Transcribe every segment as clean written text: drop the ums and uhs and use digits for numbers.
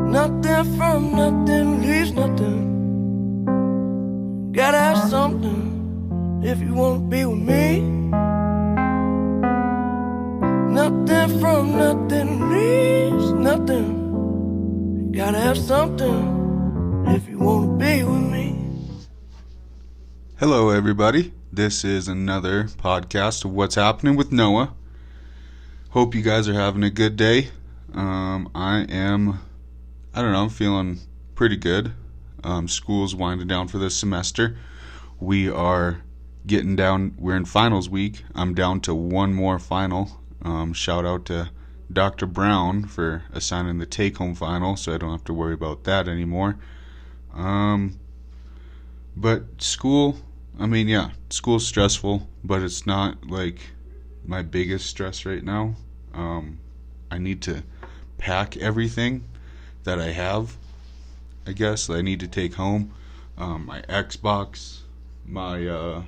Nothing from nothing leaves nothing. Gotta have something if you wanna be with me. Nothing from nothing leaves nothing. Gotta have something if you wanna be with me. Hello everybody, this is another podcast of What's Happening with Noah. Hope you guys are having a good day. I'm feeling pretty good. School's winding down for this semester. We're in finals week. I'm down to one more final. Shout out to Dr. Brown for assigning the take-home final, so I don't have to worry about that anymore. But school's stressful, but it's not like my biggest stress right now. I need to pack everything that I have, I guess, I need to take home. My Xbox, my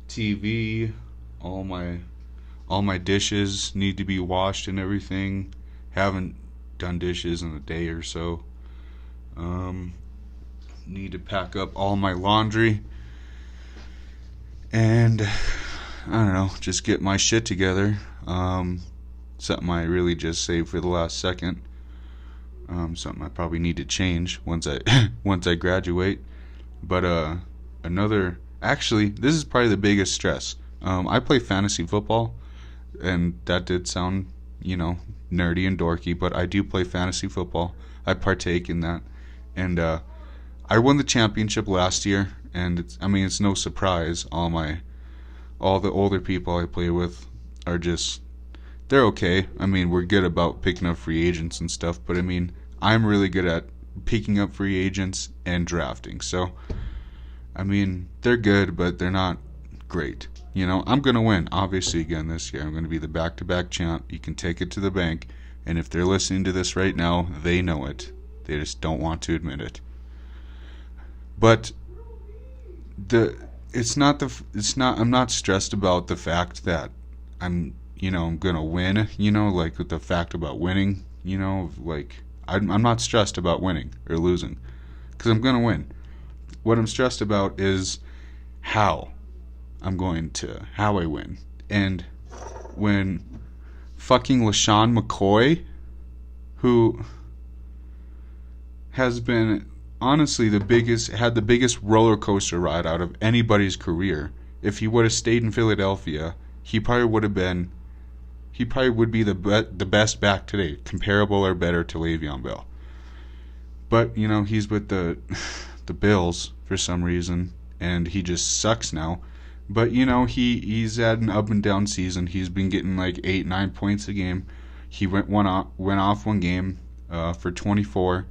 TV, all my dishes need to be washed and everything. Haven't done dishes in a day or so. Need to pack up all my laundry. And I don't know, just get my shit together. Something I really just saved for the last second. Something I probably need to change once I graduate. But this is probably the biggest stress. I play fantasy football, and that did sound, nerdy and dorky, but I do play fantasy football. I partake in that, and I won the championship last year, and it's no surprise. All the older people I play with are they're okay. We're good about picking up free agents and stuff, but I'm really good at picking up free agents and drafting. So, they're good, but they're not great. I'm going to win, obviously, again this year. I'm going to be the back-to-back champ. You can take it to the bank, and if they're listening to this right now, they know it. They just don't want to admit it. But I'm not stressed about the fact that I'm going to win, like with the fact about winning, I'm not stressed about winning or losing, because I'm going to win. What I'm stressed about is how I win. And when fucking LeSean McCoy, who has been honestly had the biggest roller coaster ride out of anybody's career, if he would have stayed in Philadelphia, he probably would be the best back today, comparable or better to Le'Veon Bell. But he's with the Bills for some reason, and he just sucks now. But he's had an up and down season. He's been getting like 8-9 points a game. He went off one game for 24,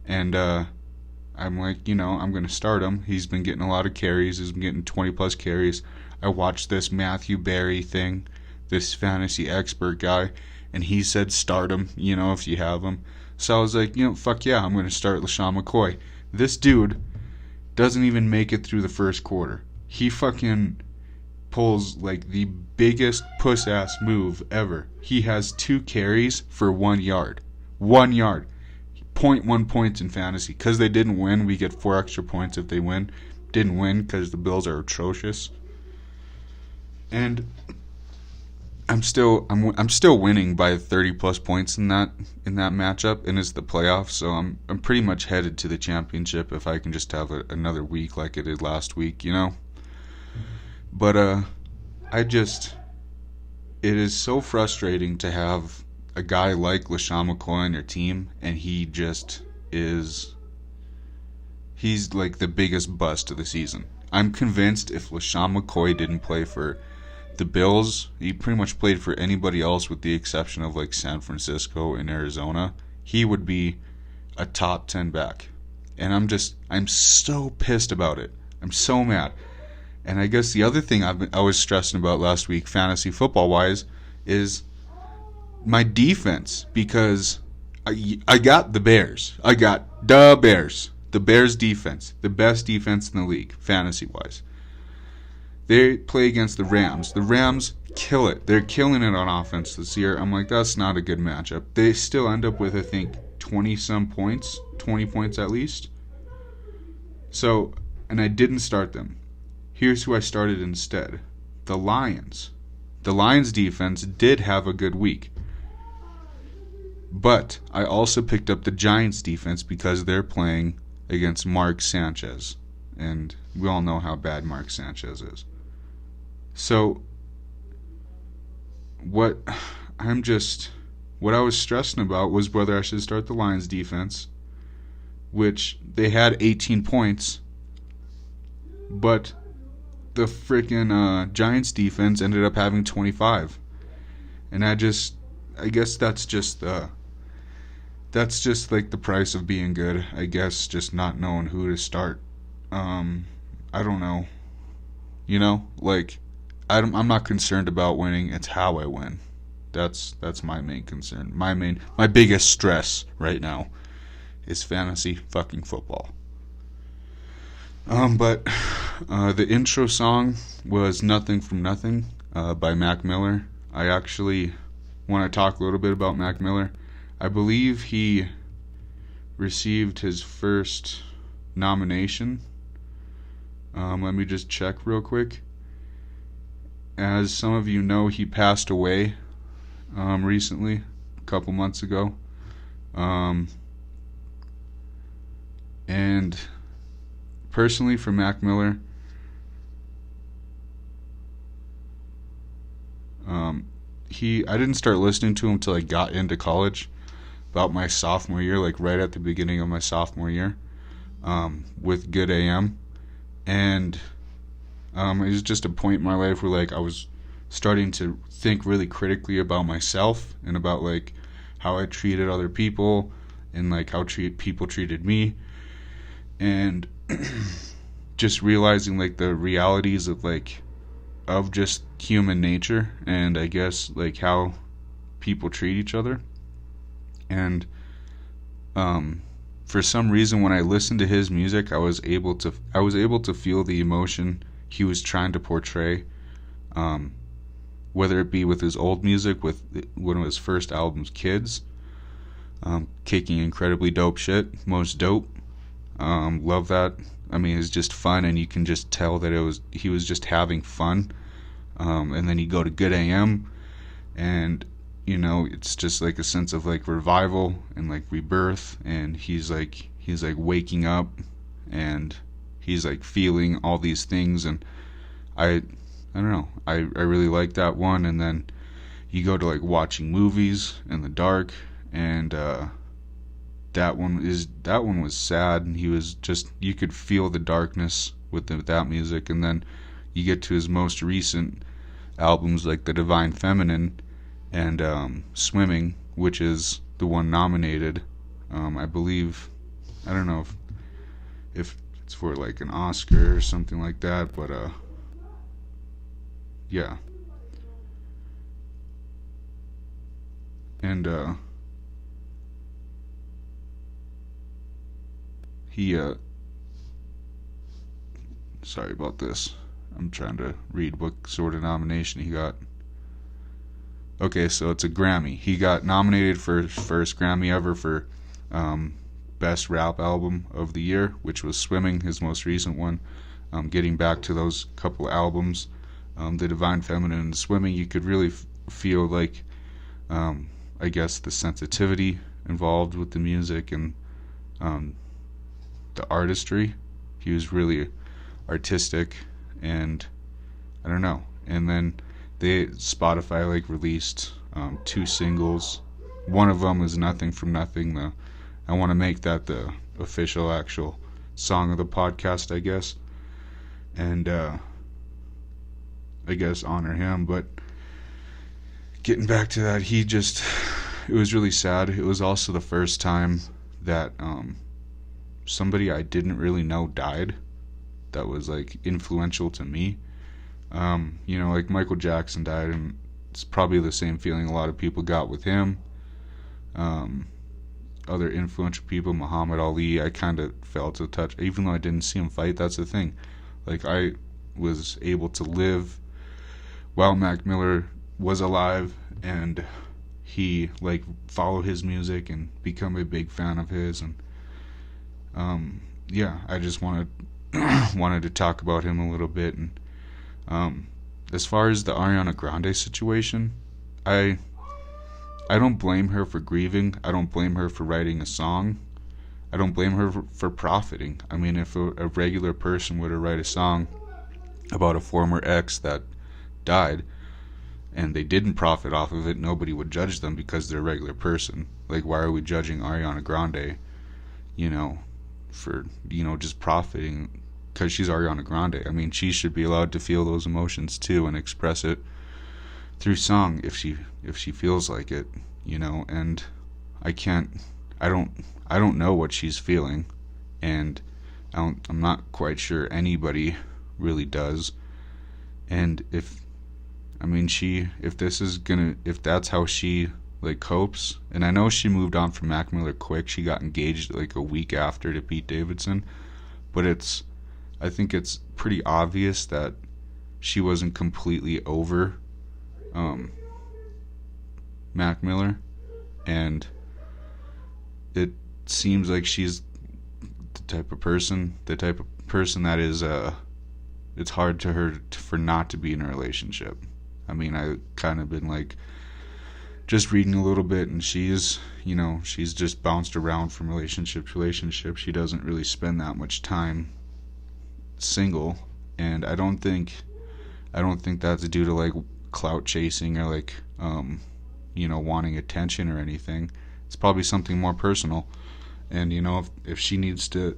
and I'm like, I'm gonna start him. He's been getting a lot of carries. He's been getting 20+ carries. I watched this Matthew Berry thing, this fantasy expert guy, and he said start him, if you have him. So I was like, fuck yeah, I'm going to start LeSean McCoy. This dude doesn't even make it through the first quarter. He fucking pulls like the biggest puss-ass move ever. He has 2 carries for 1 yard. 1 yard. 0.1 points in fantasy. Because they didn't win, we get 4 extra points if they win. Didn't win because the Bills are atrocious. And I'm still winning by 30+ points in that matchup, and it's the playoffs, so I'm pretty much headed to the championship if I can just have another week like I did last week, But it is so frustrating to have a guy like LeSean McCoy on your team, and he's like the biggest bust of the season. I'm convinced if LeSean McCoy didn't play for the Bills, he pretty much played for anybody else with the exception of like San Francisco and Arizona, he would be a top 10 back. And I'm so pissed about it. I'm so mad. And I guess the other thing I was stressing about last week, fantasy football wise, is my defense, because I got the Bears. I got the Bears. The Bears defense, the best defense in the league, fantasy wise. They play against the Rams. The Rams kill it. They're killing it on offense this year. I'm like, that's not a good matchup. They still end up with, I think, 20 some points, 20 points at least. So, and I didn't start them. Here's who I started instead. The Lions. The Lions defense did have a good week. But I also picked up the Giants defense because they're playing against Mark Sanchez. And we all know how bad Mark Sanchez is. So, what I was stressing about was whether I should start the Lions defense, which they had 18 points, but the freaking Giants defense ended up having 25. And I guess that's just like the price of being good. I guess just not knowing who to start. I don't know. You know, like I'm not concerned about winning. It's how I win. That's my main concern. My biggest stress right now is fantasy fucking football. But the intro song was "Nothing from Nothing" by Mac Miller. I actually want to talk a little bit about Mac Miller. I believe he received his first nomination. Let me just check real quick. As some of you know, he passed away recently, a couple months ago. And personally, for Mac Miller, I didn't start listening to him until I got into college, about my sophomore year, like right at the beginning of my sophomore year, with Good AM. And it was just a point in my life where like I was starting to think really critically about myself and about like how I treated other people and like how people treated me, and just realizing like the realities of just human nature, and I guess like how people treat each other. And for some reason, when I listened to his music, I was able to feel the emotion he was trying to portray, whether it be with his old music, with one of his first albums, Kids, kicking incredibly dope shit, most dope. Love that. I mean, it's just fun, and you can just tell that he was just having fun. And then you go to Good AM, and you know, it's just like a sense of like revival and like rebirth, and he's like waking up, and he's like feeling all these things, and I don't know, I really like that one. And then you go to like watching movies in the dark, and that one was sad, and he was just, you could feel the darkness with that music. And then you get to his most recent albums like The Divine Feminine and Swimming, which is the one nominated. I believe, I don't know if it's for like an Oscar or something like that, but yeah. And he sorry about this. I'm trying to read what sort of nomination he got. Okay, so it's a Grammy. He got nominated for his first Grammy ever for Best Rap Album of the Year, which was Swimming, his most recent one. Getting back to those couple albums, The Divine Feminine and Swimming, you could really feel like, I guess, the sensitivity involved with the music and the artistry. He was really artistic, and I don't know. And then Spotify like released 2 singles. One of them is Nothing from Nothing. I want to make that the official actual song of the podcast, I guess, and I guess honor him. But getting back to that, it was really sad. It was also the first time that somebody I didn't really know died that was like influential to me. You know, like Michael Jackson died, and it's probably the same feeling a lot of people got with him. Other influential people, Muhammad Ali, I kind of felt a touch, even though I didn't see him fight. That's the thing. Like, I was able to live while Mac Miller was alive, and he like follow his music and become a big fan of his. And yeah, I just wanted to talk about him a little bit. And as far as the Ariana Grande situation, I don't blame her for grieving. I don't blame her for writing a song. I don't blame her for profiting. I mean, if a regular person were to write a song about a former ex that died and they didn't profit off of it, nobody would judge them because they're a regular person. Like, why are we judging Ariana Grande, for, just profiting because she's Ariana Grande? I mean, she should be allowed to feel those emotions too and express it through song if she feels like it, and I don't know what she's feeling, and I'm not quite sure anybody really does. And if that's how she like copes, and I know she moved on from Mac Miller quick. She got engaged like a week after to Pete Davidson, but I think it's pretty obvious that she wasn't completely over Mac Miller, and it seems like she's the type of person that is it's hard to her for not to be in a relationship. I mean, I kind of been like just reading a little bit, and she's just bounced around from relationship to relationship. She doesn't really spend that much time single, and I don't think that's due to like clout chasing or like wanting attention or anything. It's probably something more personal. And if she needs to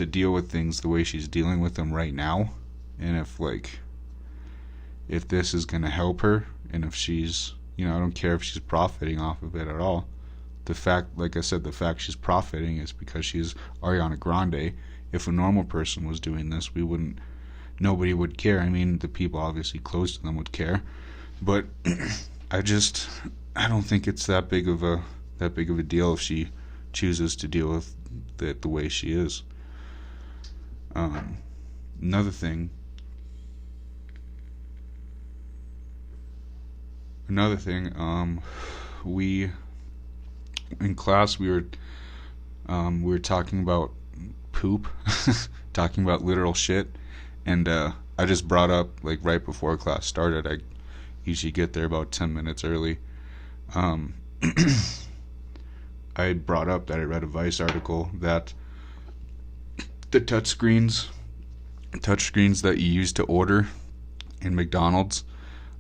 deal with things the way she's dealing with them right now, and if this is gonna help her, and if she's I don't care if she's profiting off of it at all. The fact she's profiting is because she's Ariana Grande. If a normal person was doing this, nobody would care. I mean, the people obviously close to them would care, but I don't think it's that big of a deal if she chooses to deal with it the way she is. Another thing, we in class we were talking about poop, talking about literal shit, and I just brought up, like, right before class started. I usually get there about 10 minutes early. I brought up that I read a Vice article that the touchscreens that you use to order in McDonald's,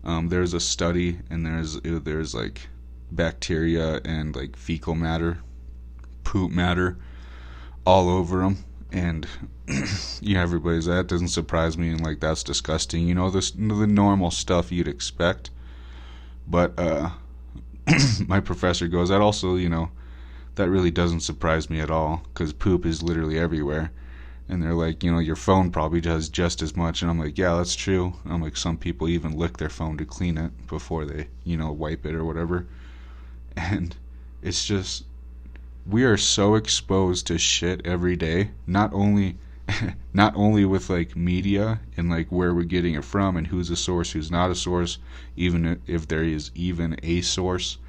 there's a study, and there's like bacteria and like fecal matter, poop matter all over them, and everybody's, that doesn't surprise me, and like, that's disgusting, the normal stuff you'd expect. But my professor goes, that also, that really doesn't surprise me at all, because poop is literally everywhere. And they're like, your phone probably does just as much. And I'm like, yeah, that's true. And I'm like, some people even lick their phone to clean it before they, wipe it or whatever. And it's just, we are so exposed to shit every day. Not only with like media and like where we're getting it from and who's a source, who's not a source, even if there is even a source.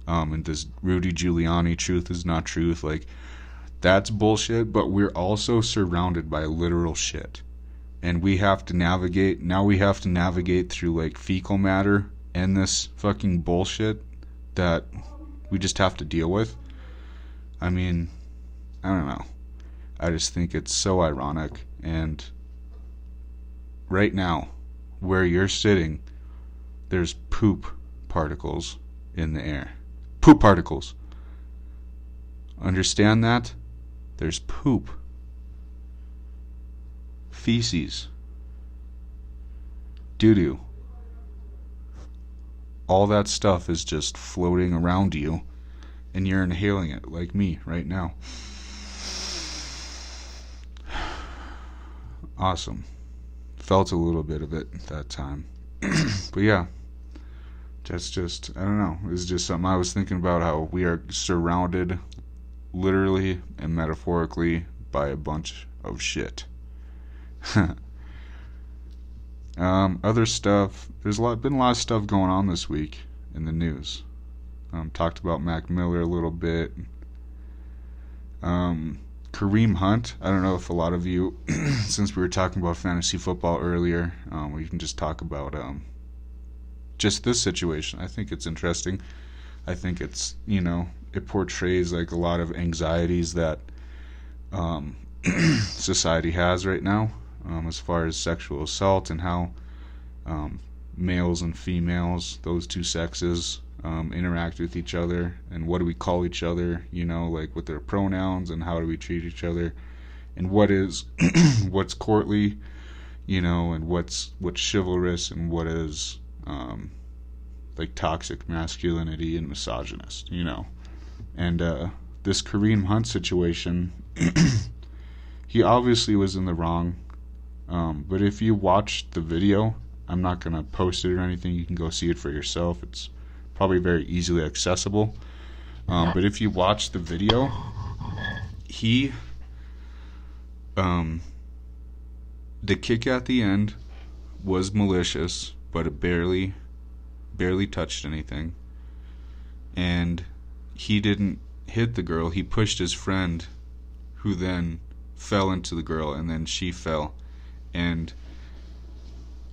And this Rudy Giuliani truth is not truth, like, that's bullshit. But we're also surrounded by literal shit, and we have to navigate through like fecal matter and this fucking bullshit that we just have to deal with. I mean, I don't know, I just think it's so ironic. And right now, where you're sitting, there's poop particles in the air. Poop particles. Understand that? There's poop, feces, doo-doo. All that stuff is just floating around you, and you're inhaling it like me right now. Awesome. Felt a little bit of it that time. But yeah, that's just, I don't know. It's just something I was thinking about, how we are surrounded literally and metaphorically by a bunch of shit. Other stuff, been a lot of stuff going on this week in the news. Talked about Mac Miller a little bit. Kareem Hunt. I don't know if a lot of you, since we were talking about fantasy football earlier, we can just talk about just this situation. I think it's interesting. I think it's, it portrays like a lot of anxieties that society has right now, as far as sexual assault and how males and females, those two sexes, interact with each other, and what do we call each other, like with their pronouns, and how do we treat each other, and what is what's courtly, and what's chivalrous, and what is like toxic masculinity and misogynist, and this Kareem Hunt situation, he obviously was in the wrong, but if you watch the video, I'm not gonna post it or anything, you can go see it for yourself. It's probably very easily accessible. But if you watch the video, he, the kick at the end was malicious, but it barely touched anything. And he didn't hit the girl, he pushed his friend, who then fell into the girl, and then she fell. And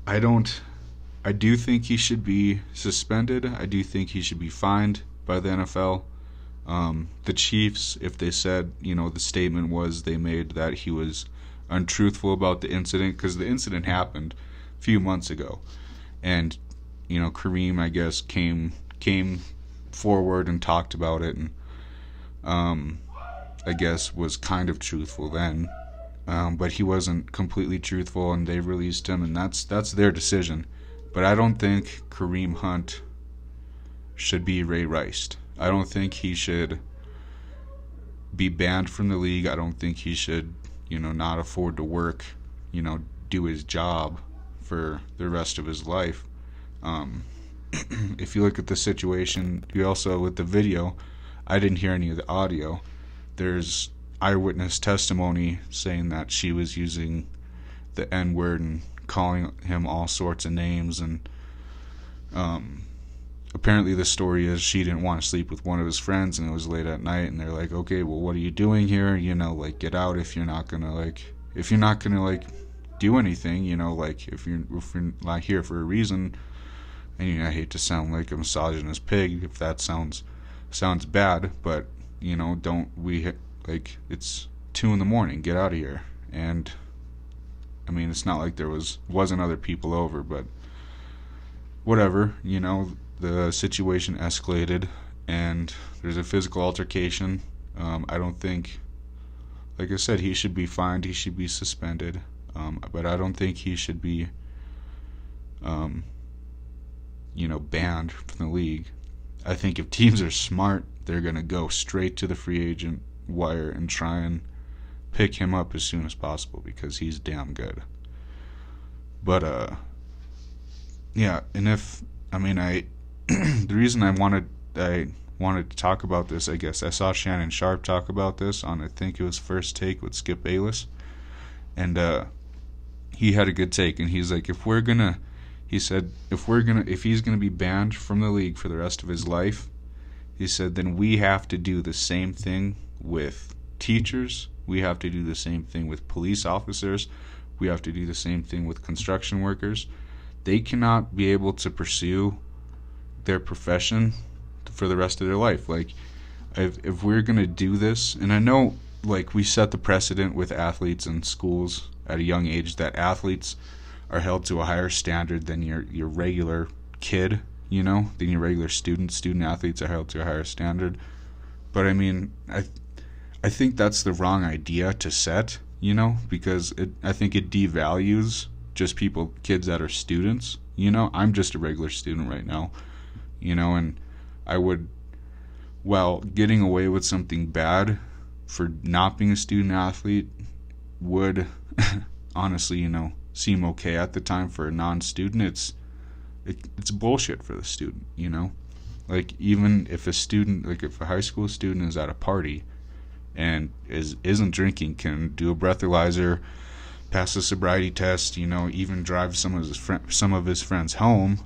I do think he should be suspended. I do think he should be fined by the NFL. The Chiefs, if they said, the statement was they made that he was untruthful about the incident, because the incident happened a few months ago. And, Kareem, I guess, came forward and talked about it, and I guess was kind of truthful then. But he wasn't completely truthful, and they released him, and that's their decision. But I don't think Kareem Hunt should be Ray-Riced. I don't think he should be banned from the league. I don't think he should, not afford to work, do his job for the rest of his life. If you look at the situation, you also, with the video, I didn't hear any of the audio. There's eyewitness testimony saying that she was using the N-word and calling him all sorts of names, and apparently the story is she didn't want to sleep with one of his friends, and it was late at night, and they're like, okay, well, what are you doing here? Get out if you're not gonna do anything, if you're not here for a reason. And I hate to sound like a misogynist pig if that sounds bad, but it's 2 a.m, get out of here. And I mean, it's not like there wasn't other people over, but whatever, the situation escalated, and there's a physical altercation. I don't think, like I said, he should be fined, he should be suspended, but I don't think he should be, banned from the league. I think if teams are smart, they're going to go straight to the free agent wire and try and pick him up as soon as possible, because he's damn good. But yeah, and the reason I wanted to talk about this, I guess I saw Shannon Sharp talk about this on, I think it was First Take with Skip Bayless, and he had a good take, and he's like, if he's gonna be banned from the league for the rest of his life, he said, then we have to do the same thing with teachers, we have to do the same thing with police officers, we have to do the same thing with construction workers. They cannot be able to pursue their profession for the rest of their life. Like, if we're gonna do this, and I know, like, we set the precedent with athletes in schools at a young age that athletes are held to a higher standard than your regular kid, than your regular student. Student athletes are held to a higher standard. But I mean, I think that's the wrong idea to set, because I think it devalues just kids that are students. I'm just a regular student right now, and I would, getting away with something bad for not being a student athlete would honestly, seem okay at the time. For a non-student, it's bullshit for the student, like, even if a student, like if a high school student is at a party and isn't drinking, can do a breathalyzer, pass a sobriety test, even drive some of his friends home.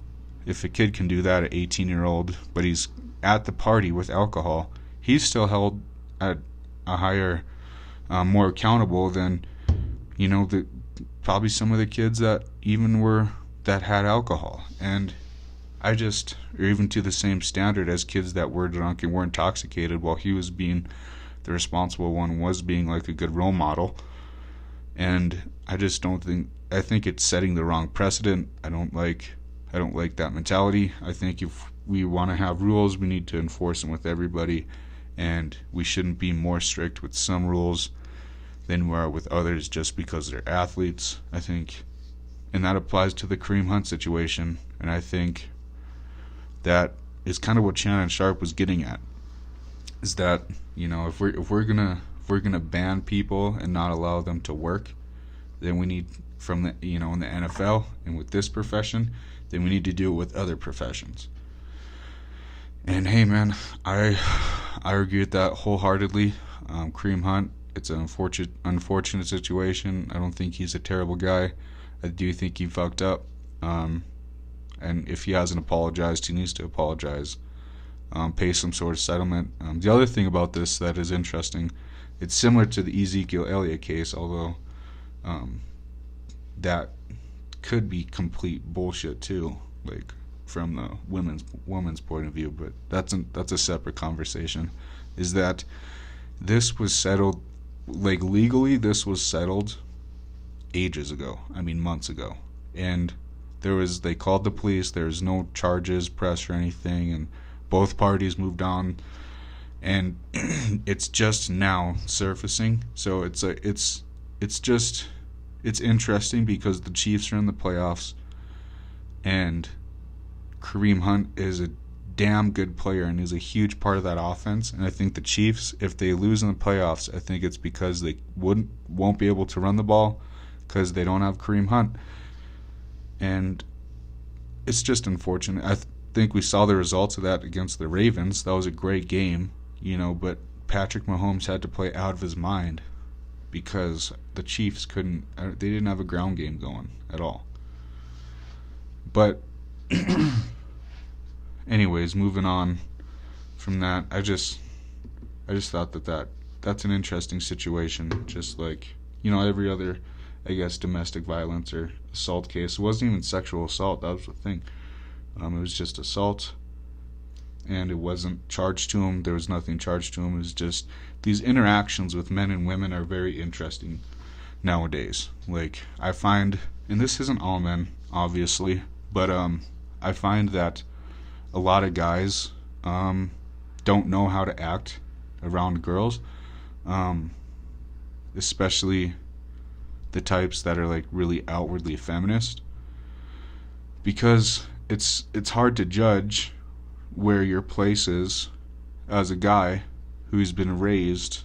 If a kid can do that, an 18-year-old, but he's at the party with alcohol, he's still held at a higher, more accountable than, the probably some of the kids that had alcohol. And or even to the same standard as kids that were drunk and were intoxicated, while he was being the responsible one, was being like a good role model. And I think it's setting the wrong precedent. I don't like that mentality. I think if we want to have rules, we need to enforce them with everybody, and we shouldn't be more strict with some rules than we are with others just because they're athletes. I think, and that applies to the Kareem Hunt situation, and I think that is kind of what Shannon Sharpe was getting at, is that, if we're gonna ban people and not allow them to work, then we need, from the in the NFL and with this profession, then we need to do it with other professions. And hey, man, I agree with that wholeheartedly. Kareem Hunt, it's an unfortunate situation. I don't think he's a terrible guy. I do think he fucked up. And if he hasn't apologized, he needs to apologize. Pay some sort of settlement. The other thing about this that is interesting, it's similar to the Ezekiel Elliott case, although that could be complete bullshit too, like from the woman's point of view. But that's a separate conversation. Is that this was settled, like legally, this was settled ages ago. I mean, months ago, and they called the police. There was no charges pressed or anything, and both parties moved on, and it's just now surfacing. So it's interesting because the Chiefs are in the playoffs, and Kareem Hunt is a damn good player and is a huge part of that offense. And I think the Chiefs, if they lose in the playoffs, I think it's because they won't be able to run the ball because they don't have Kareem Hunt. And it's just unfortunate. I think we saw the results of that against the Ravens. That was a great game, but Patrick Mahomes had to play out of his mind because the Chiefs they didn't have a ground game going at all. But anyways, moving on from that, I just thought that's an interesting situation, just like, every other, I guess, domestic violence or assault case. It wasn't even sexual assault, that was the thing. It was just assault, and it wasn't charged to him. There was nothing charged to him. It was just these interactions with men and women are very interesting nowadays. Like, I find, and this isn't all men, obviously, but I find that a lot of guys don't know how to act around girls, especially the types that are like really outwardly feminist, because it's hard to judge where your place is as a guy who's been raised,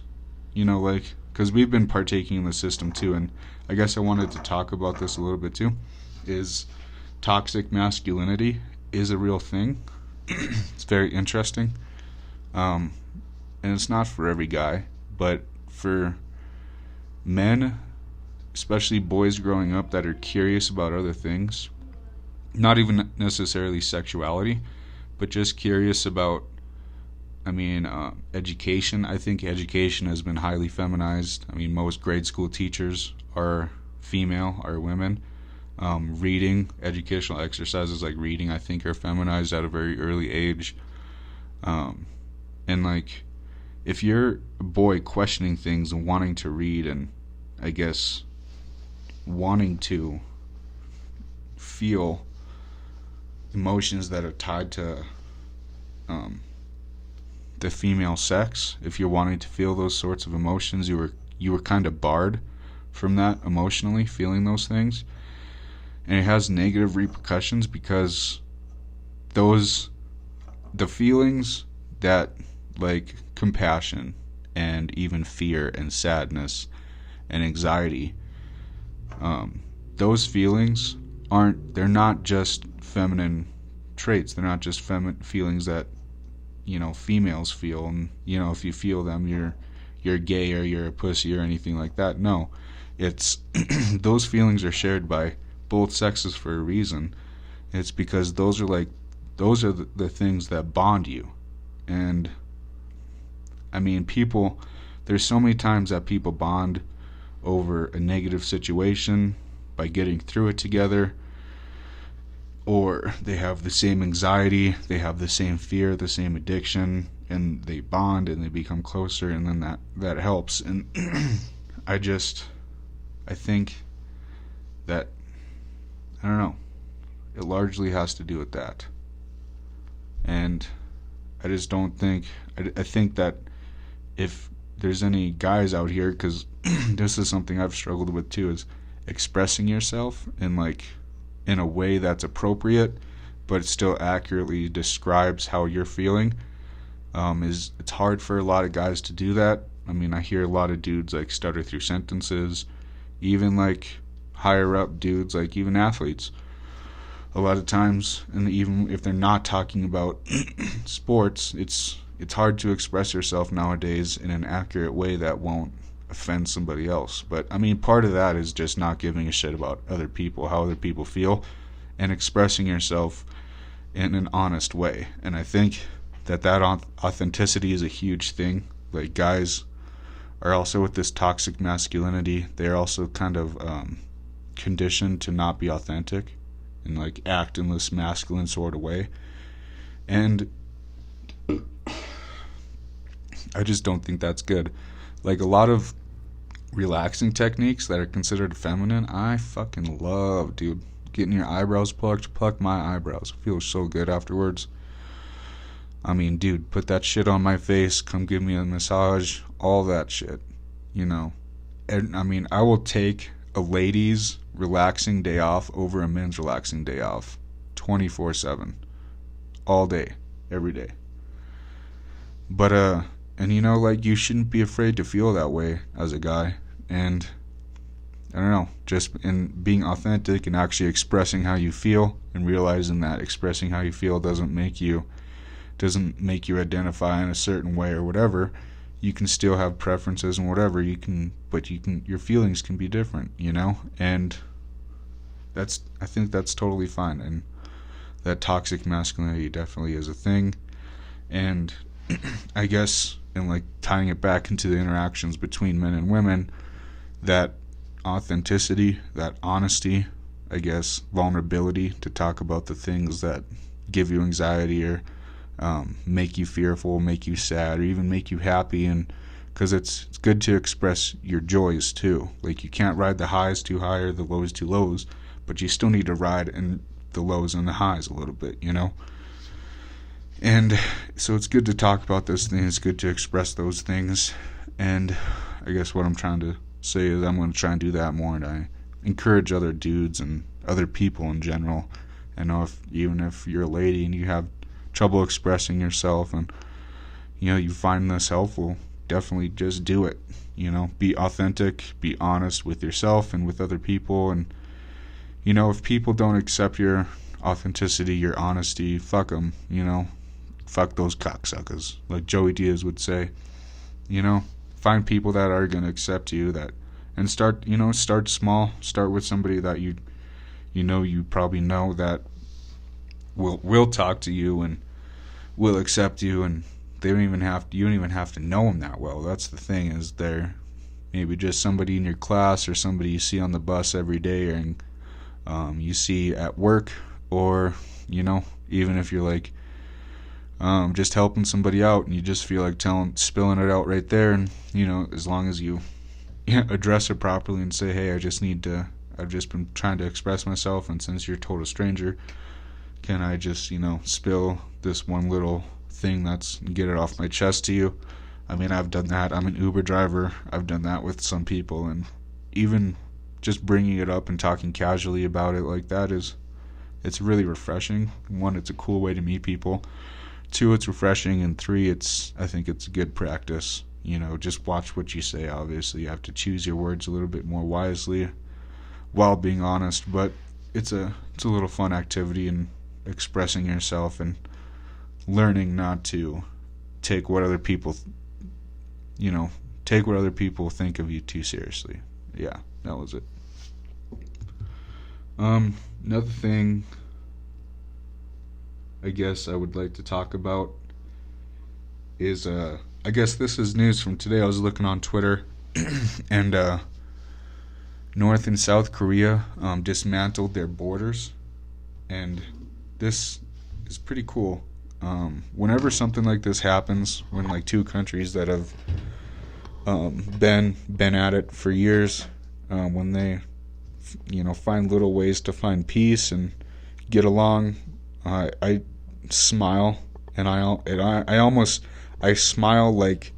because we've been partaking in the system too. And I guess I wanted to talk about this a little bit too, is toxic masculinity is a real thing. It's very interesting, and it's not for every guy, but for men, especially boys growing up that are curious about other things, not even necessarily sexuality, but just curious about, education. I think education has been highly feminized. Most grade school teachers are female, are women. Reading, educational exercises like reading, I think, are feminized at a very early age. And like, if you're a boy questioning things and wanting to read, and I guess wanting to feel emotions that are tied to the female sex, if you're wanting to feel those sorts of emotions, you were kind of barred from that emotionally, feeling those things. And it has negative repercussions because the feelings that, like compassion and even fear and sadness and anxiety, those feelings they're not just feminine traits. They're not just feelings that, females feel, and, if you feel them, you're gay or you're a pussy or anything like that. No, it's those feelings are shared by both sexes for a reason. It's because those are the things that bond you. And I mean, there's so many times that people bond over a negative situation by getting through it together, or they have the same anxiety, they have the same fear, the same addiction, and they bond and they become closer, and then that helps. And I think that, I don't know, it largely has to do with that. And I just don't think, I think that if there's any guys out here, because this is something I've struggled with too, is expressing yourself in a way that's appropriate, but it still accurately describes how you're feeling. It's hard for a lot of guys to do that. I mean, I hear a lot of dudes like stutter through sentences, even like higher up dudes, like even athletes. A lot of times, and even if they're not talking about sports, it's hard to express yourself nowadays in an accurate way that won't offend somebody else. But I mean, part of that is just not giving a shit about other people, how other people feel, and expressing yourself in an honest way. And I think that authenticity is a huge thing. Like, guys are also with this toxic masculinity, they're also kind of conditioned to not be authentic and like act in this masculine sort of way. And I just don't think that's good. Like, a lot of relaxing techniques that are considered feminine, I fucking love, dude. Getting your eyebrows pluck my eyebrows. Feels so good afterwards. I mean, dude, put that shit on my face, come give me a massage, all that shit, you know. And I mean, I will take a lady's relaxing day off over a men's relaxing day off 24/7, all day, every day. But and you know, like, you shouldn't be afraid to feel that way as a guy. And I don't know, just in being authentic and actually expressing how you feel, and realizing that expressing how you feel doesn't make you identify in a certain way or whatever. You can still have preferences and whatever, but your feelings can be different, you know. And I think that's totally fine. And that toxic masculinity definitely is a thing. And I guess, and like tying it back into the interactions between men and women, that authenticity, that honesty, I guess, vulnerability to talk about the things that give you anxiety or make you fearful, make you sad, or even make you happy. And because it's good to express your joys too. Like, you can't ride the highs too high or the lows too lows, but you still need to ride in the lows and the highs a little bit, you know. And so it's good to talk about those things, it's good to express those things. And I guess what I'm trying to say is I'm going to try and do that more, and I encourage other dudes and other people in general. I know even if you're a lady and you have trouble expressing yourself, and you know, you find this helpful, definitely just do it. You know, be authentic, be honest with yourself and with other people. And you know, if people don't accept your authenticity, your honesty, fuck them, you know. Fuck those cocksuckers, like Joey Diaz would say. You know, find people that are going to accept you, and start small. Start with somebody that you probably know that will talk to you and will accept you, and you don't even have to know them that well. That's the thing, is they're maybe just somebody in your class or somebody you see on the bus every day, and you see at work, or you know, even if you're like just helping somebody out and you just feel like spilling it out right there. And you know, as long as you address it properly and say, hey, I've just been trying to express myself, and since you're a total stranger, can I just, you know, spill this one little thing get it off my chest to you? I mean, I've done that. I'm an Uber driver. I've done that with some people, and even just bringing it up and talking casually about it like that it's really refreshing. One, it's a cool way to meet people. Two, it's refreshing. And three, I think it's a good practice. You know, just watch what you say. Obviously, you have to choose your words a little bit more wisely while being honest. But it's a little fun activity in expressing yourself and learning not to take what other people think of you too seriously. Yeah, that was it. Another thing I guess I would like to talk about is I guess this is news from today. I was looking on Twitter, and North and South Korea dismantled their borders, and this is pretty cool. Whenever something like this happens, when like two countries that have been at it for years, when they find little ways to find peace and get along, I smile, and I smile like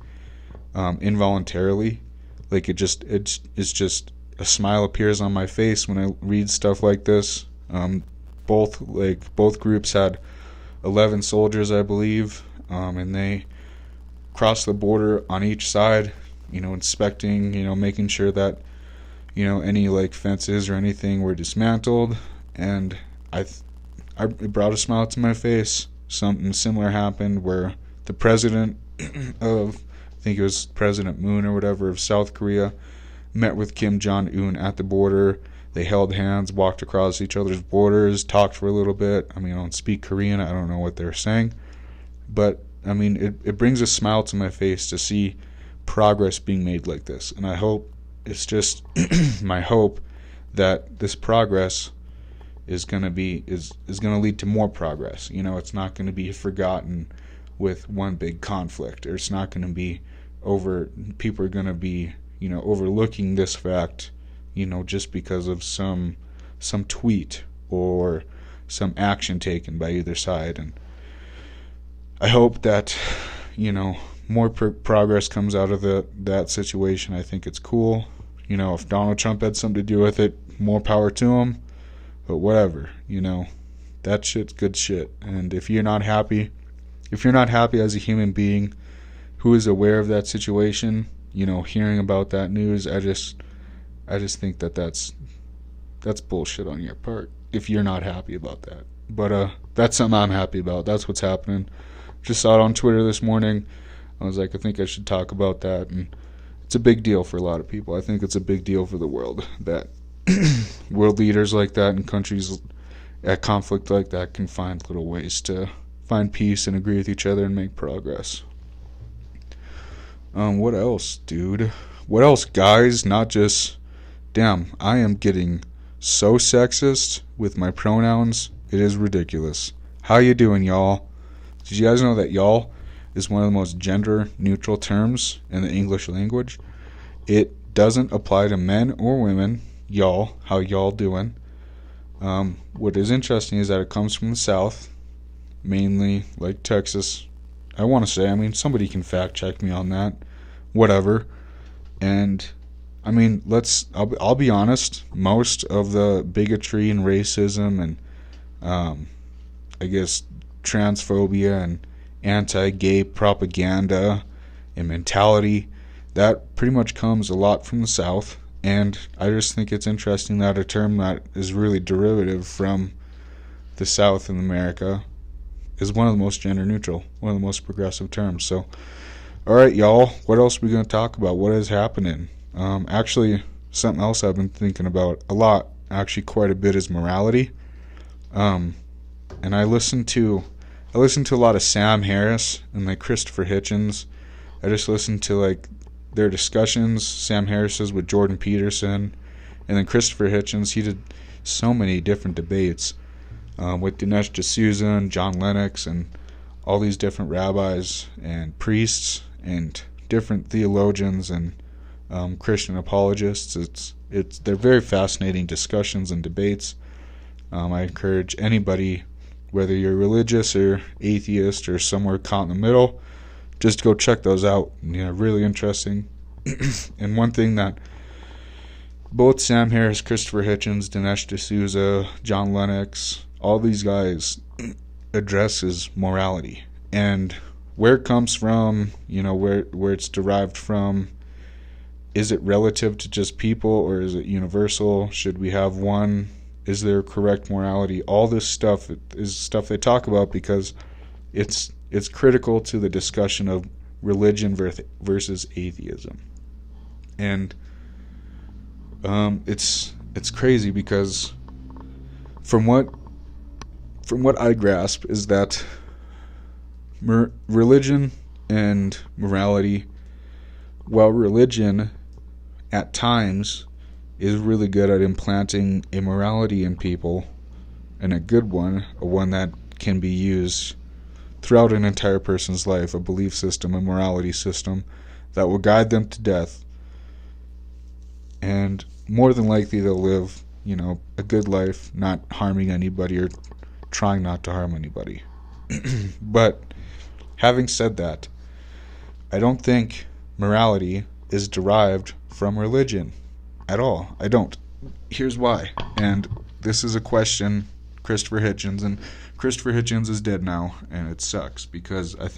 involuntarily, like it's just a smile appears on my face when I read stuff like this. Both groups had 11 soldiers, I believe, and they crossed the border on each side, inspecting, making sure that any like fences or anything were dismantled, and it brought a smile to my face. Something similar happened where the president of, I think it was President Moon or whatever, of South Korea met with Kim Jong-un at the border. They held hands, walked across each other's borders, talked for a little bit. I don't speak Korean. I don't know what they're saying. But, it brings a smile to my face to see progress being made like this. And I hope, it's just my hope that this progress is going to lead to more progress. It's not going to be forgotten with one big conflict. Or it's not going to be people are going to be, overlooking this fact, just because of some tweet or some action taken by either side. And I hope that, more progress comes out of that situation. I think it's cool. If Donald Trump had something to do with it, more power to him. But whatever, that shit's good shit. And if you're not happy as a human being who is aware of that situation, hearing about that news, I just think that's bullshit on your part if you're not happy about that. But that's something I'm happy about. That's what's happening. Just saw it on Twitter this morning. I was like, I think I should talk about that. And it's a big deal for a lot of people. I think it's a big deal for the world that world leaders like that and countries at conflict like that can find little ways to find peace and agree with each other and make progress. What else, dude? What else, guys? Not just... Damn, I am getting so sexist with my pronouns. It is ridiculous. How you doing, y'all? Did you guys know that y'all is one of the most gender-neutral terms in the English language? It doesn't apply to men or women. Y'all, how y'all doing? What is interesting is that it comes from the South, mainly like Texas. I want to say, somebody can fact check me on that. Whatever. And I'll be honest, most of the bigotry and racism and I guess transphobia and anti-gay propaganda and mentality, that pretty much comes a lot from the South. And I just think it's interesting that a term that is really derivative from the South in America is one of the most gender neutral, one of the most progressive terms. So, alright, y'all, what else are we going to talk about? What is happening? Actually, something else I've been thinking about a lot, actually quite a bit, is morality. And I listen to a lot of Sam Harris and like Christopher Hitchens. I just listen to like their discussions. Sam Harris's with Jordan Peterson, and then Christopher Hitchens, he did so many different debates with Dinesh D'Souza and John Lennox and all these different rabbis and priests and different theologians and Christian apologists. They're very fascinating discussions and debates. I encourage anybody, whether you're religious or atheist or somewhere caught in the middle, just go check those out. Really interesting. And one thing that both Sam Harris, Christopher Hitchens, Dinesh D'Souza, John Lennox, all these guys address is morality. And where it comes from, where it's derived from. Is it relative to just people, or is it universal? Should we have one? Is there correct morality? All this stuff is stuff they talk about because it's critical to the discussion of religion versus atheism. And it's crazy because from what I grasp is that religion and morality, while religion at times is really good at implanting a morality in people, and a good one, a one that can be used throughout an entire person's life, a belief system, a morality system that will guide them to death. And more than likely they'll live, a good life, not harming anybody or trying not to harm anybody. But having said that, I don't think morality is derived from religion at all. I don't. Here's why. And this is a question Christopher Hitchens is dead now, and it sucks because I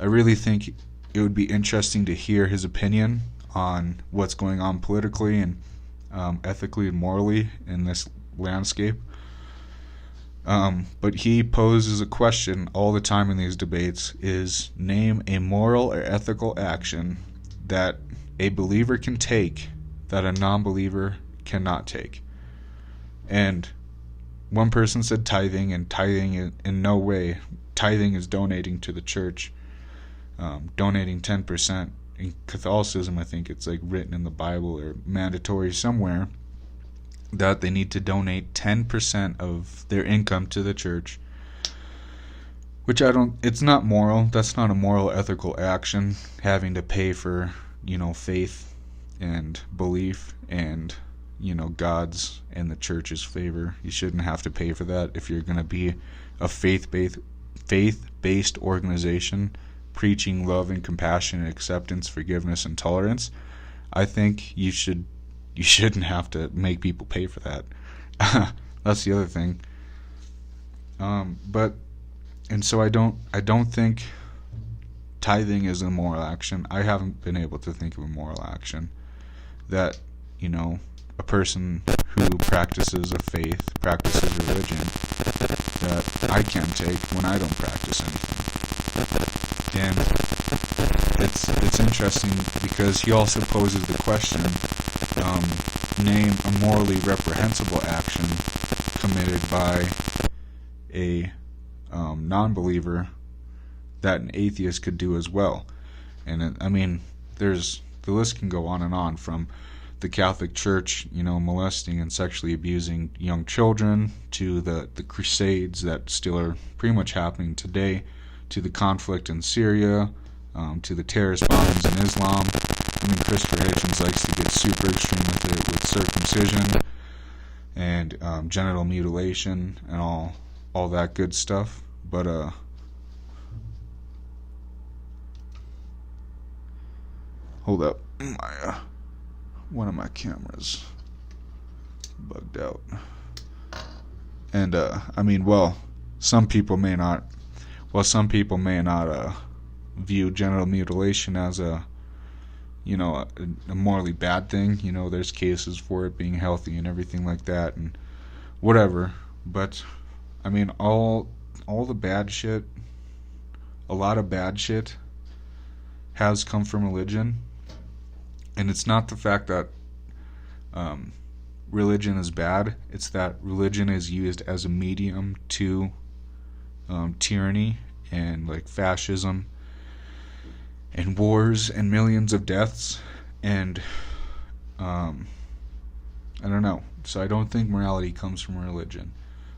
really think it would be interesting to hear his opinion on what's going on politically and ethically and morally in this landscape. But he poses a question all the time in these debates: is name a moral or ethical action that a believer can take that a non-believer cannot take. And one person said tithing, and tithing is, in no way, tithing is donating to the church, donating 10%. In Catholicism, I think it's like written in the Bible or mandatory somewhere that they need to donate 10% of their income to the church, which it's not moral. That's not a moral, ethical action, having to pay for, faith and belief and, God's and the church's favor. You shouldn't have to pay for that if you're going to be a faith-based organization preaching love and compassion and acceptance, forgiveness, and tolerance. I think you shouldn't have to make people pay for that. That's the other thing. So I don't think tithing is a moral action. I haven't been able to think of a moral action that, a person who practices a faith, practices religion, that I can take when I don't practice anything. And it's interesting because he also poses the question, name a morally reprehensible action committed by a non-believer that an atheist could do as well. And the list can go on and on, from the Catholic Church, molesting and sexually abusing young children, to the crusades that still are pretty much happening today, to the conflict in Syria, to the terrorist bombings in Islam. Christopher Hitchens likes to get super extreme with it, with circumcision and genital mutilation and all that good stuff. But hold up, one of my cameras bugged out. And some people may not view genital mutilation as a morally bad thing. There's cases for it being healthy and everything like that and whatever. But all the bad shit, a lot of bad shit has come from religion. And it's not the fact that religion is bad, it's that religion is used as a medium to tyranny and like fascism and wars and millions of deaths. And I don't know. So I don't think morality comes from religion.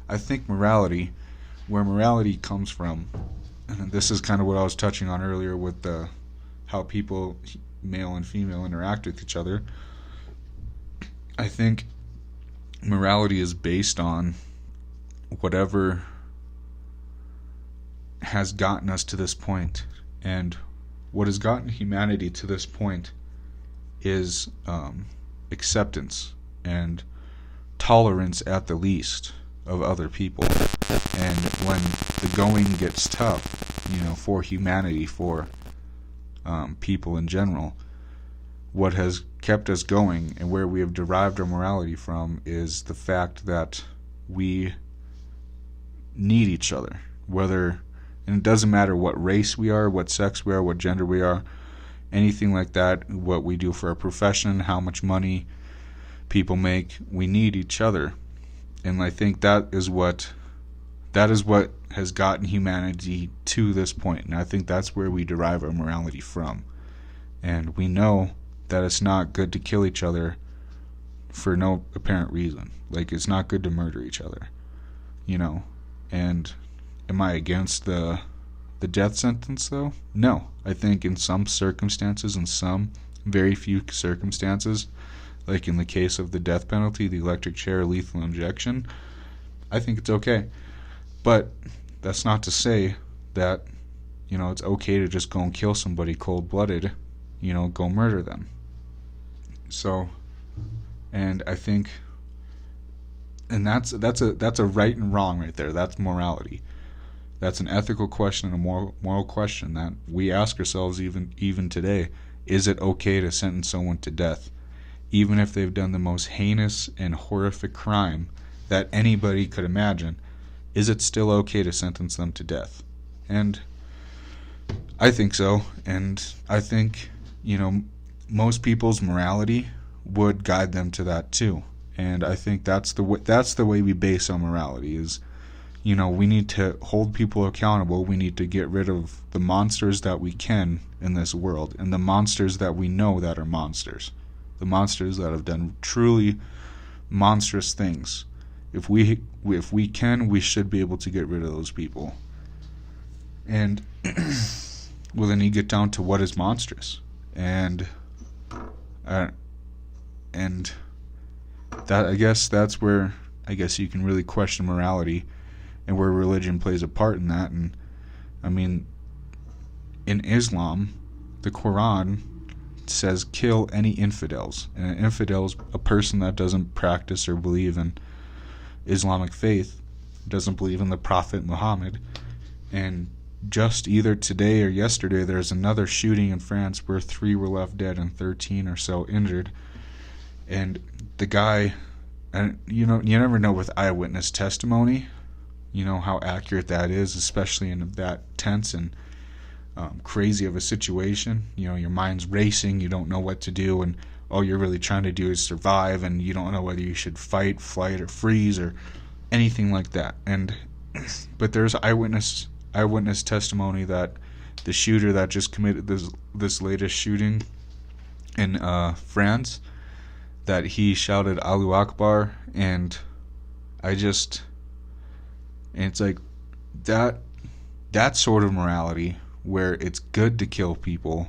I think where morality comes from, and this is kind of what I was touching on earlier with how people, male and female, interact with each other. I think morality is based on whatever has gotten us to this point. And what has gotten humanity to this point is acceptance and tolerance, at the least, of other people. And when the going gets tough, for humanity, for people in general, what has kept us going and where we have derived our morality from is the fact that we need each other. And it doesn't matter what race we are, what sex we are, what gender we are, anything like that, what we do for our profession, how much money people make, we need each other. And I think that is what that is what has gotten humanity to this point, and I think that's where we derive our morality from. And we know that it's not good to kill each other for no apparent reason. Like, it's not good to murder each other, you know. And am I against the death sentence, though? No. I think in some circumstances, in some very few circumstances, like in the case of the death penalty, the electric chair, lethal injection, I think it's okay. But that's not to say that, you know, it's okay to just go and kill somebody cold-blooded, you know, go murder them. So, and I think, and that's a right and wrong right there. That's morality. That's an ethical question, a moral question that we ask ourselves even today. Is it okay to sentence someone to death, even if they've done the most heinous and horrific crime that anybody could imagine? Is it still okay to sentence them to death? And I think so. And I think, you know, most people's morality would guide them to that too. And I think that's the way we base our morality is, you know, we need to hold people accountable. We need to get rid of the monsters that we can in this world, and the monsters that we know that are monsters. The monsters that have done truly monstrous things. If we can, we should be able to get rid of those people. And well, then you get down to what is monstrous, and that, I guess that's where you can really question morality, and where religion plays a part in that. And I mean, in Islam, the Quran says kill any infidels, and an infidel is a person that doesn't practice or believe in Islamic faith, doesn't believe in the Prophet Muhammad. And just either today or yesterday, there's another shooting in France where 3 were left dead and 13 or so injured. And the guy, and you know, you never know with eyewitness testimony, you know, how accurate that is, especially in that tense and crazy of a situation. You know, your mind's racing, you don't know what to do, and all you're really trying to do is survive, and you don't know whether you should fight, flight, or freeze, or anything like that. And but there's eyewitness testimony that the shooter that just committed this latest shooting in France, that he shouted Allahu Akbar, and it's like that sort of morality where it's good to kill people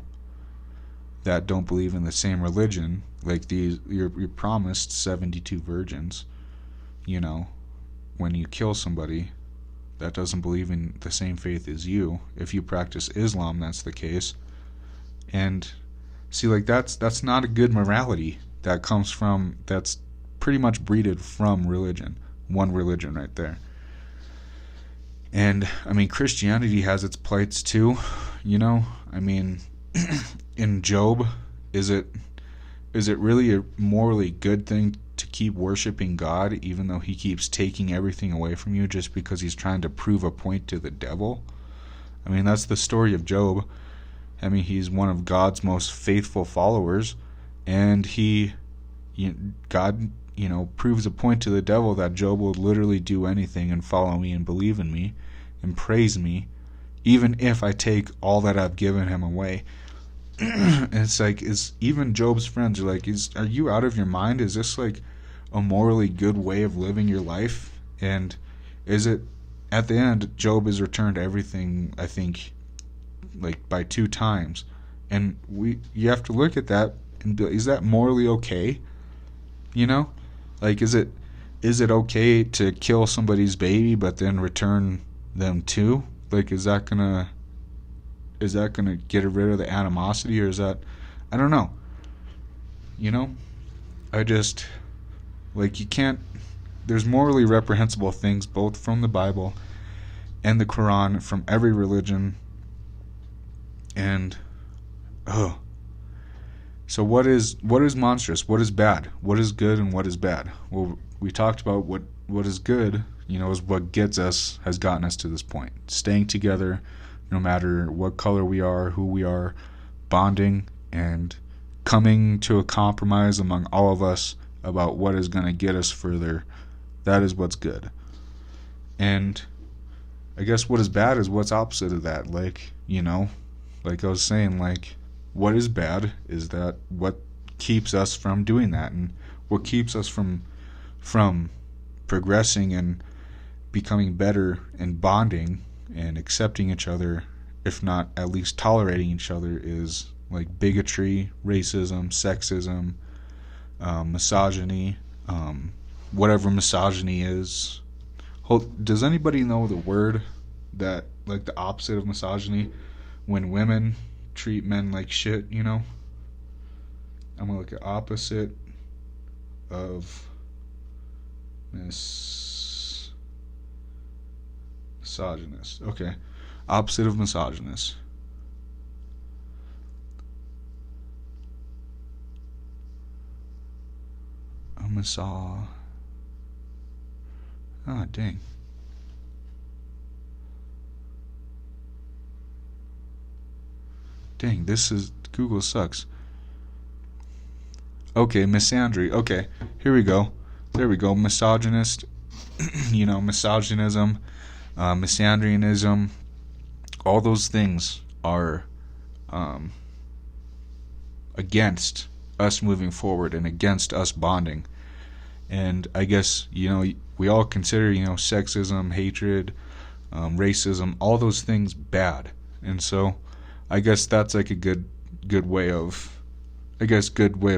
that don't believe in the same religion, like you're promised 72 virgins, you know, when you kill somebody that doesn't believe in the same faith as you. If you practice Islam, that's the case. And see, like, that's not a good morality that's pretty much breeded from religion, one religion right there. And I mean, Christianity has its plights too, you know. I mean, in Job, is it really a morally good thing to keep worshiping God even though he keeps taking everything away from you just because he's trying to prove a point to the devil? I mean, that's the story of Job. I mean, he's one of God's most faithful followers, and God, you know, proves a point to the devil that Job will literally do anything and follow me and believe in me and praise me, even if I take all that I've given him away. And it's like, even Job's friends are like, are you out of your mind? Is this like a morally good way of living your life? And is it, at the end, Job is returned everything, I think, like by 2 times. And you have to look at that and be, is that morally okay? You know, like, is it okay to kill somebody's baby but then return them too? Like, is that gonna get rid of the animosity, or is that, I don't know. You know, I just, like, you can't, there's morally reprehensible things both from the Bible and the Quran, from every religion. And so what is monstrous? What is bad? What is good and what is bad? Well, we talked about what is good, you know, is what has gotten us to this point. Staying together, no matter what color we are, who we are, bonding and coming to a compromise among all of us about what is going to get us further. That is what's good. And I guess what is bad is what's opposite of that. Like, like I was saying, like, what is bad is that what keeps us from doing that, and what keeps us from progressing and becoming better and bonding and accepting each other, if not at least tolerating each other, is like bigotry, racism, sexism, misogyny, whatever misogyny is. Does anybody know the word that, like, the opposite of misogyny? When women treat men like shit, I'm gonna look at opposite of misogynist. Okay. Opposite of misogynist. Ah, dang. Dang, Google sucks. Okay, misandry. Okay, here we go. There we go. Misogynist. Misogynism, misandrianism. All those things are against us moving forward and against us bonding. And I guess, we all consider, sexism, hatred, racism, all those things bad. And so I guess that's like a good way of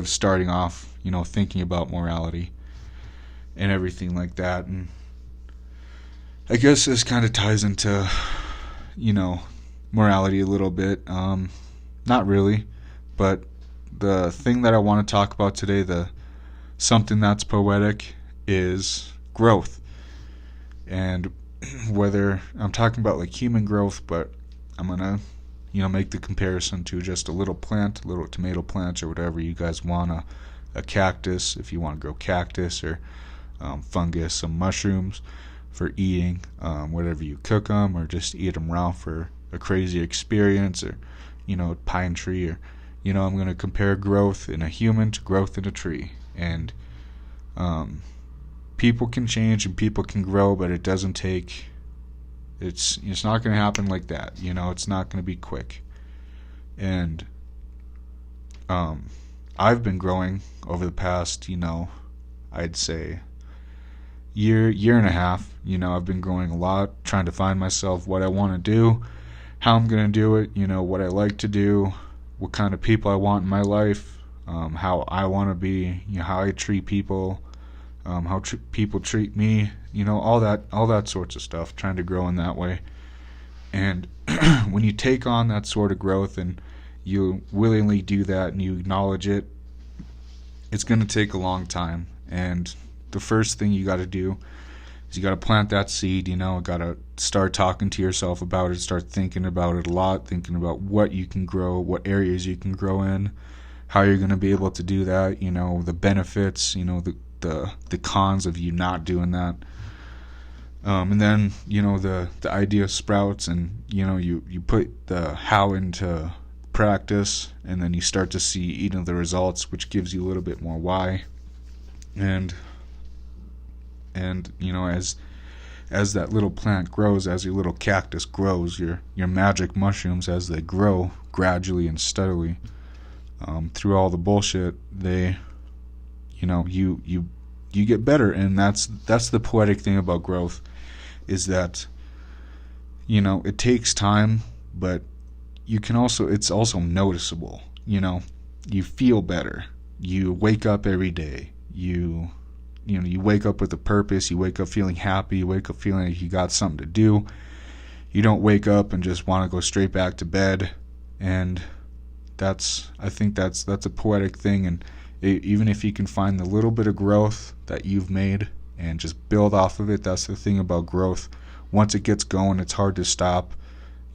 starting off, thinking about morality and everything like that. And I guess this kind of ties into, morality a little bit. Not really, but the thing that I want to talk about today, something that's poetic, is growth. And whether I'm talking about like human growth, but I'm gonna make the comparison to just a little plant, a little tomato plant, or whatever you guys want, a cactus if you want to grow cactus, or fungus, some mushrooms for eating, whatever you cook them, or just eat them raw for a crazy experience, or a pine tree, or I'm going to compare growth in a human to growth in a tree. And people can change and people can grow, but it doesn't take, it's not going to happen like that. It's not going to be quick. And I've been growing over the past, I'd say year and a half. I've been growing a lot, trying to find myself, what I want to do, how I'm going to do it, what I like to do, what kind of people I want in my life, how I want to be, how I treat people, how people treat me, all that sorts of stuff, trying to grow in that way. And when you take on that sort of growth and you willingly do that and you acknowledge it, it's going to take a long time. And the first thing you got to do is you got to plant that seed, got to start talking to yourself about it, start thinking about it a lot, thinking about what you can grow, what areas you can grow in, how you're going to be able to do that, the benefits, the cons of you not doing that. And then, the idea sprouts, and, you put the how into practice, and then you start to see, the results, which gives you a little bit more why. And as that little plant grows, as your little cactus grows, your magic mushrooms, as they grow gradually and steadily, through all the bullshit, they, you get better. And that's the poetic thing about growth, is that, it takes time, but it's also noticeable. You feel better. You wake up every day. You wake up with a purpose. You wake up feeling happy. You wake up feeling like you got something to do. You don't wake up and just want to go straight back to bed. And I think that's a poetic thing. And even if you can find the little bit of growth that you've made and just build off of it, that's the thing about growth. Once it gets going, it's hard to stop.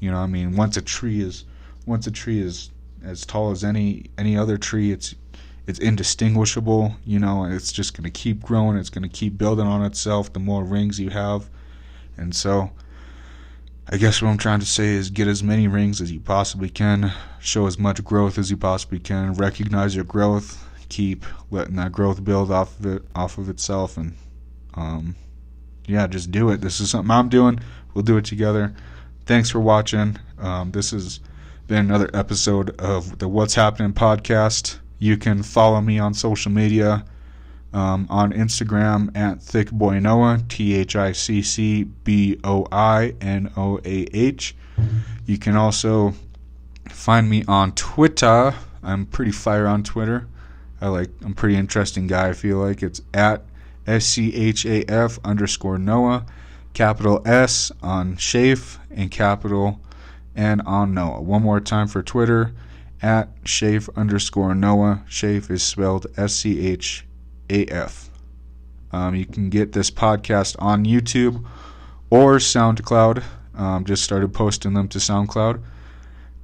Once a tree is as tall as any other tree, it's indistinguishable, and it's just going to keep growing. It's going to keep building on itself the more rings you have. And so I guess what I'm trying to say is get as many rings as you possibly can, show as much growth as you possibly can, recognize your growth, keep letting that growth build off of itself, and just do it. This is something I'm doing. We'll do it together. Thanks for watching. This has been another episode of the What's Happening podcast. You can follow me on social media, on Instagram at thickboynoah, ThickBoinoah. You can also find me on Twitter. I'm pretty fire on Twitter. I'm a pretty interesting guy, I feel like. It's at SCHAF_Noah, capital S on Shafe and capital N on Noah. One more time for Twitter, at Shafe_Noah. Shafe is spelled SCHAF. You can get this podcast on YouTube or SoundCloud. Just started posting them to SoundCloud.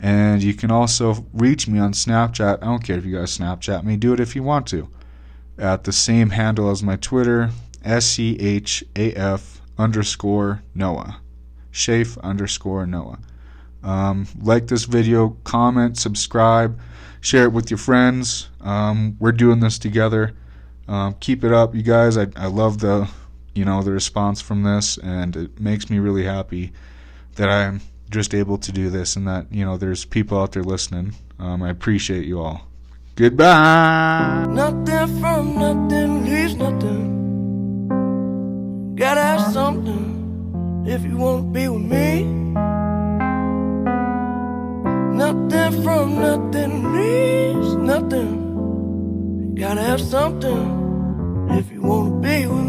And you can also reach me on Snapchat. I don't care if you guys Snapchat me. Do it if you want to. At the same handle as my Twitter, SCHAF_Noah. Shafe_Noah. Like this video, comment, subscribe, share it with your friends. We're doing this together. Keep it up, you guys. I love the response from this, and it makes me really happy that I'm just able to do this, and that there's people out there listening. I appreciate you all. Goodbye. Nothing from nothing leaves nothing. Gotta have something if you wanna be with me. Nothing from nothing leaves nothing. Gotta have something if you wanna be with me.